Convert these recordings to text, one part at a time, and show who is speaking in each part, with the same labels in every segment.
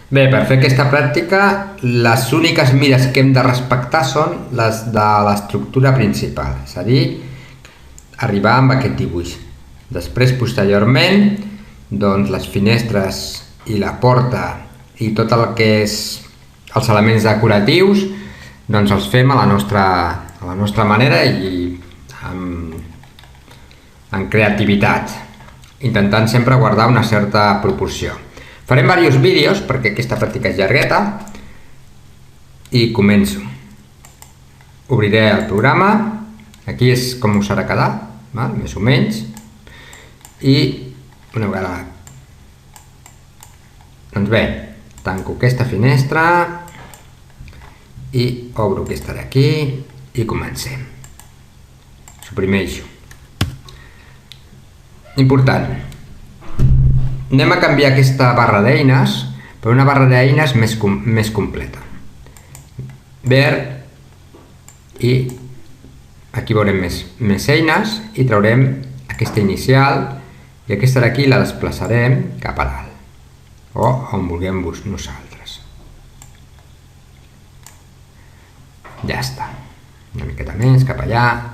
Speaker 1: Bé, per fer aquesta pràctica, les úniques mides que hem de respectar són les de l'estructura principal, és a dir, arribar amb aquest dibuix. Després, posteriorment, doncs les finestres i la porta i tot el que és els elements decoratius, doncs els fem a la nostra manera i amb creativitat, intentant sempre guardar una certa proporció. Farem diversos vídeos perquè aquesta pràctica és llargueta i començo. Obriré el programa, aquí és com us ha de quedar, més o menys, i una vegada. Doncs bé, tanco aquesta finestra i obro aquesta d'aquí i comencem. Suprimeixo. Important. Anem a canviar aquesta barra d'eines per una barra d'eines més completa. Verd i aquí veurem més eines i traurem aquesta inicial i aquesta d'aquí la desplaçarem cap a dalt o on vulguem nosaltres. Ja està. Una miqueta més cap allà.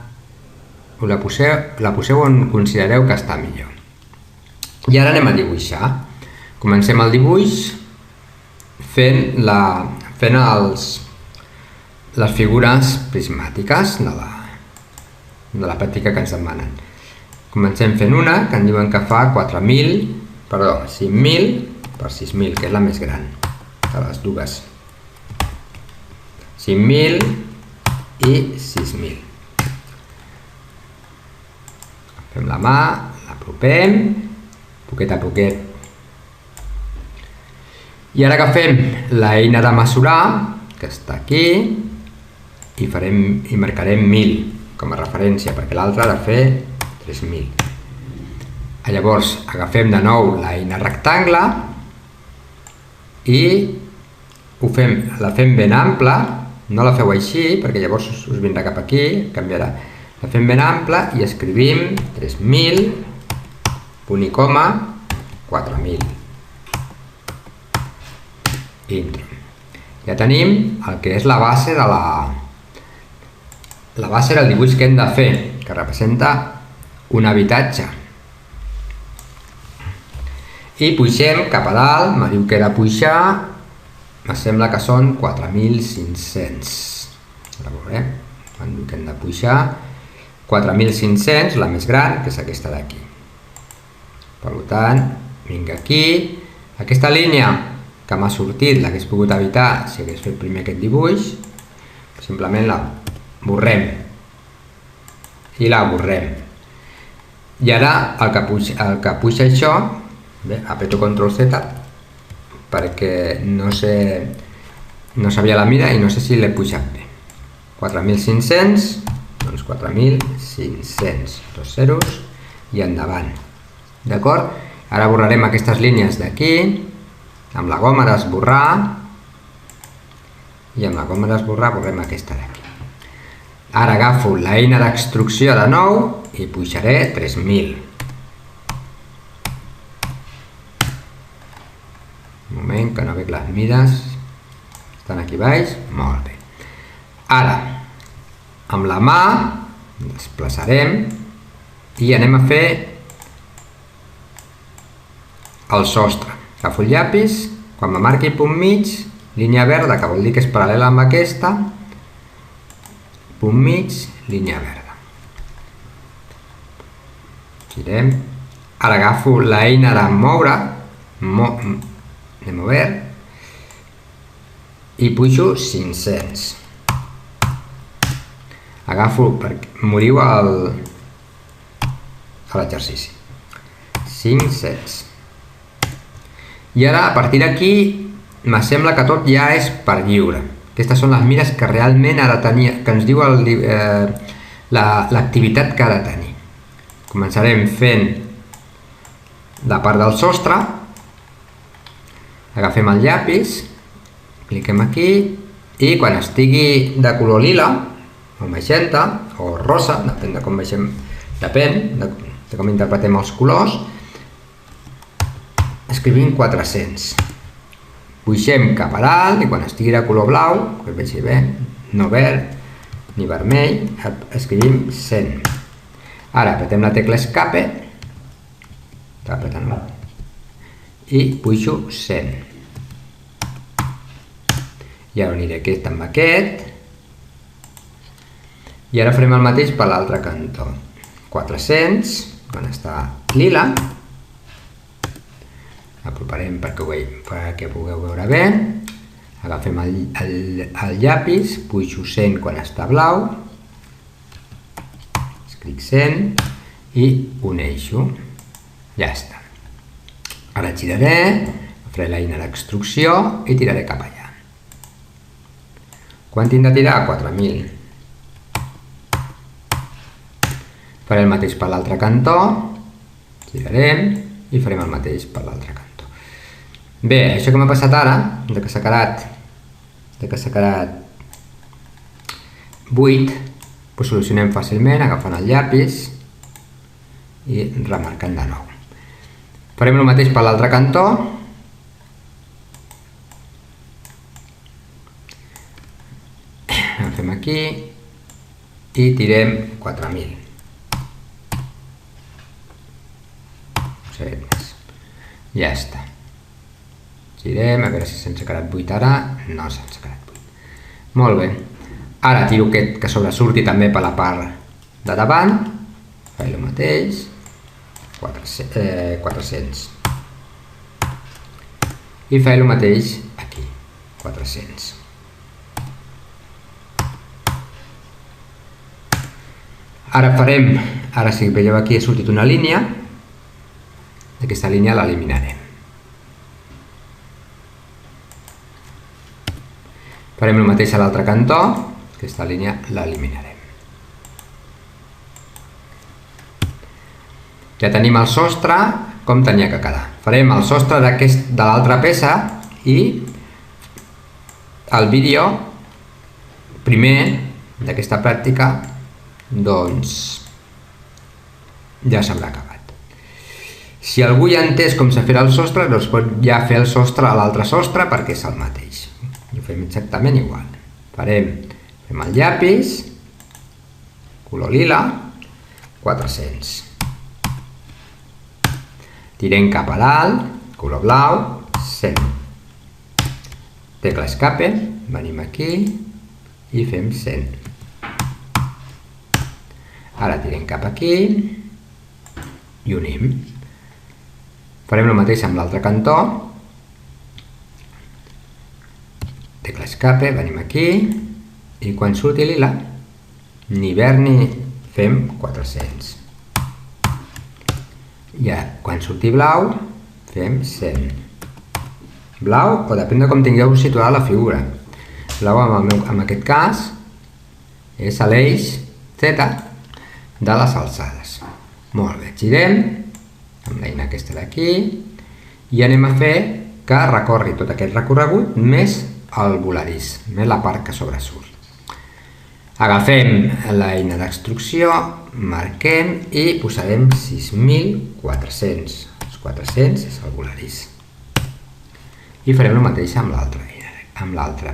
Speaker 1: La poseu on considereu que està millor. I ara anem a dibuixar. Comencem el dibuix fent les figures prismàtiques de la pràctica que ens demanen. Comencem fent una que en diuen que fa 5.000 per 6.000, que és la més gran de les dues. 5.000 i 6.000. Fem la mà, l'apropem, poquet a poquet. I ara agafem l'eina de mesurar, que està aquí, i marcarem 1.000 com a referència, perquè l'altra ha de fer 3.000. Llavors agafem de nou l'eina rectangle i la fem ben ampla, no la feu així, perquè llavors us vindrà cap aquí, canviarà. La fem ben ampla i escrivim 3.000, punt i coma, 4.000. Intro. Ja tenim el que és la base del dibuix que hem de fer, que representa un habitatge. I pugem cap a dalt, me diu que era pujar, me sembla que són 4.500. Ara veurem, quan diu que hem de pujar, 4.500, la més gran, que és aquesta d'aquí. Per tant, vinc aquí, aquesta línia que m'ha sortit l'hagués pogut evitar si hagués fet primer aquest dibuix, simplement la borrem i la borrem. I ara el que puja això, bé, apreto Ctrl Z perquè no sabia la mida i no sé si l'he pujat bé. 4.500, doncs 4.500, dos zeros i endavant. D'acord? Ara borrarem aquestes línies d'aquí amb la goma d'esborrar i amb la goma d'esborrar borrem aquesta d'aquí. Ara agafo l'eina d'extrucció de nou i pujaré 3.000. Un moment, que no veig les mides. Estan aquí baix. Molt bé. Ara, amb la mà desplaçarem i anem a fer el sostre. Agafo el llapis, quan me marqui punt mig, línia verda, que vol dir que és paral·lela amb aquesta, punt mig, línia verda. Girem. Ara agafo l'eina de moure, de mover, i pujo 500. Agafo, moriu a l'exercici. 500. I ara, a partir d'aquí, me sembla que tot ja és per lliure. Aquestes són les mides que realment ha de tenir, que ens diu l'activitat que ha de tenir. Començarem fent la part del sostre. Agafem el llapis, cliquem aquí, i quan estigui de color lila, o magenta, o rosa, depèn de com vegem, depèn de com interpretem els colors, escrivim 400. Puixem cap a dalt i quan estigui de color blau, que es vegi bé, no verd ni vermell, escrivim 100. Ara apretem la tecla Escape, i puixo 100. I ara uniré aquest amb aquest, i ara farem el mateix per l'altre cantó. 400, quan està lila, aproparem perquè pugueu veure bé, agafem el llapis, puixo 100 quan està blau, escric 100 i uneixo, ja està. Ara giraré, faré l'eina d'extrucció i tiraré cap allà. Quan tinc de tirar? 4.000. Faré el mateix per l'altre cantó, girarem i farem el mateix per l'altre cantó. Bé, això que m'ha passat ara, que s'ha quedat buit, ho solucionem fàcilment agafant el llapis i remarcant de nou. Farem el mateix per l'altre cantó. Agafem aquí i tirem 4.000. Ja està. Girem, a veure si se'ns ha quedat buit ara. No se'ns ha quedat buit. Molt bé. Ara tiro aquest que sobresurti també per la part de davant. Faig el mateix. 400. I faig el mateix aquí. 400. Ara si veieu aquí ha sortit una línia. Aquesta línia l'eliminarem. Farem el mateix a l'altre cantó, aquesta línia l'eliminarem. Ja tenim el sostre com tenia que quedar. Farem el sostre de l'altra peça i el vídeo primer d'aquesta pràctica doncs ja s'haurà acabat. Si algú ja ha entès com s'ha fet el sostre, doncs pot ja fer el sostre a l'altre sostre perquè és el mateix. I ho fem exactament igual. Fem el llapis, color lila, 400. Tirem cap a dalt, color blau, 100. Tecla Escape, venim aquí i fem 100. Ara tirem cap aquí i unim. Farem el mateix amb l'altre cantó. Tecla Escape, venim aquí i quan surti lila, ni verd ni fem 400. I quan surti blau, fem 100. Blau, o depèn de com tingueu situada la figura. Blau, en aquest cas, és l'eix Z de les alçades. Molt bé, girem amb l'eina aquesta d'aquí i anem a fer que recorri tot aquest recorregut més el voladís, més la part que sobresurt. Agafem l'eina d'extrucció, marquem i posarem 6.400. Els 400 és el voladís. I farem el mateix amb l'altra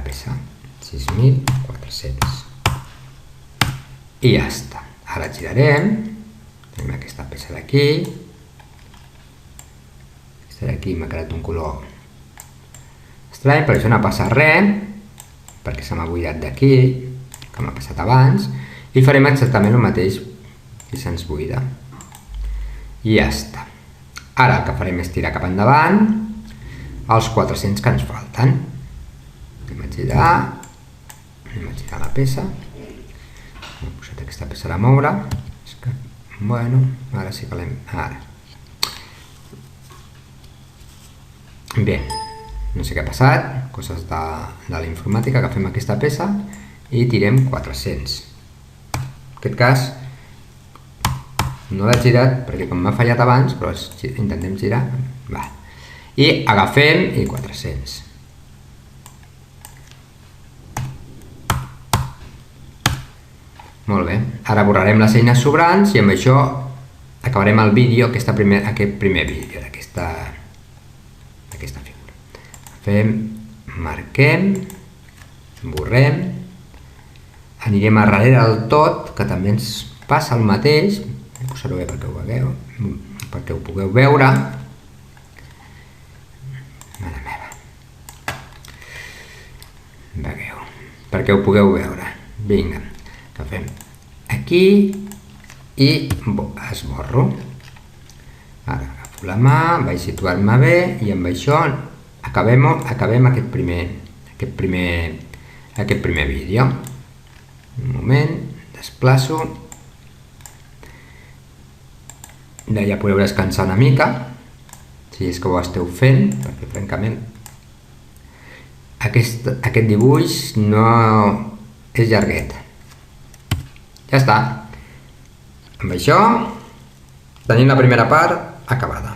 Speaker 1: peça, 6.400. I ja està. Ara girarem, tenim aquesta peça d'aquí. Aquí m'ha quedat un color estrany, per això no passa res, perquè se m'ha buidat d'aquí, que m'ha passat abans, i farem exactament el mateix si se'ns buida. I ja està. Ara el que farem és tirar cap endavant els 400 que ens falten. Anem a girar la peça. Hem posat aquesta peça a moure. Bueno, ara sí que l'hem... Ara. Bé, no sé què ha passat, coses de la informàtica. Agafem aquesta peça i tirem 400. En aquest cas no l'he girat perquè com m'ha fallat abans, però intentem girar. I agafem i 400. Molt bé, ara borrarem les eines sobrants i amb això acabarem el vídeo, aquest primer vídeo d'aquesta figura. Fem marquem, borrem, anirem a darrere del tot, que també ens passa el mateix, posaré bé perquè ho pugueu veure. Mare meva. Veieu, perquè ho pugueu veure. Vinga, que fem aquí i esborro. Ara agafo la mà, vaig situar-me bé i amb això acabem aquest primer vídeo. Un moment, desplaço. Ja podeu descansar una mica, si és que ho esteu fent, perquè francament aquest dibuix no és llarguet. Ja està. Amb això tenim la primera part acabada.